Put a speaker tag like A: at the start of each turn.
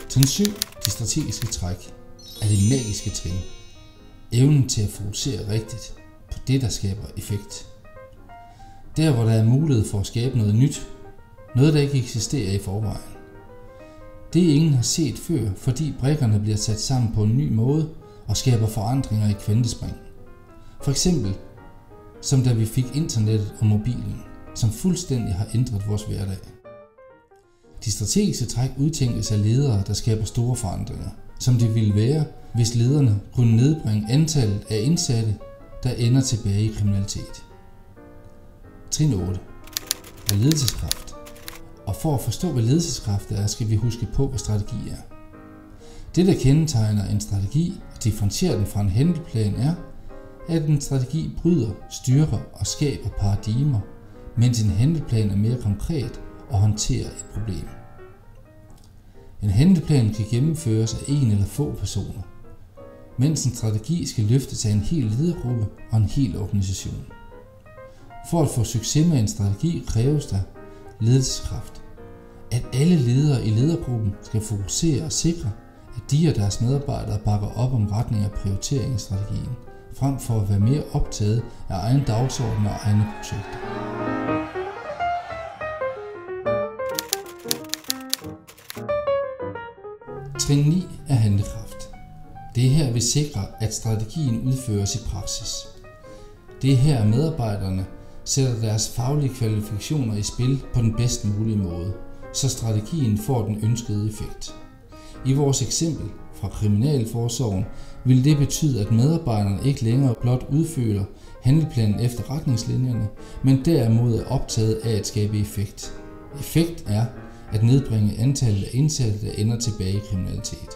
A: Trin 7, de strategiske træk, er det magiske trin. Evnen til at fokusere rigtigt på det, der skaber effekt. Der, hvor der er mulighed for at skabe noget nyt, noget der ikke eksisterer i forvejen. Det ingen har set før, fordi brikkerne bliver sat sammen på en ny måde og skaber forandringer i kvantespring. For eksempel, som da vi fik internettet og mobilen, som fuldstændig har ændret vores hverdag. De strategiske træk udtænkes af ledere, der skaber store forandringer, som det ville være, hvis lederne kunne nedbringe antallet af indsatte, der ender tilbage i kriminalitet. Trin 8 er ledelseskraft. Og for at forstå, hvad ledelseskraft er, skal vi huske på, hvad strategi er. Det, der kendetegner en strategi og differentierer den fra en handleplan, er, at en strategi bryder, styrker og skaber paradigmer, mens en handleplan er mere konkret og håndterer et problem. En handleplan kan gennemføres af en eller få personer, mens en strategi skal løftes af en hel ledergruppe og en hel organisation. For at få succes med en strategi kræves der ledelseskraft. At alle ledere i ledergruppen skal fokusere og sikre, at de og deres medarbejdere bakker op om retning og prioritering i strategien, frem for at være mere optaget af egen dagsorden og egne projekter. Trin 9 er handlekraft. Det er her, vi sikrer, at strategien udføres i praksis. Det er her, medarbejderne sætter deres faglige kvalifikationer i spil på den bedst mulige måde, så strategien får den ønskede effekt. I vores eksempel fra Kriminalforsorgen vil det betyde, at medarbejderne ikke længere blot udfører handleplanen efter retningslinjerne, men derimod er optaget af at skabe effekt. Effekt er at nedbringe antallet af indsatte, der ender tilbage i kriminalitet.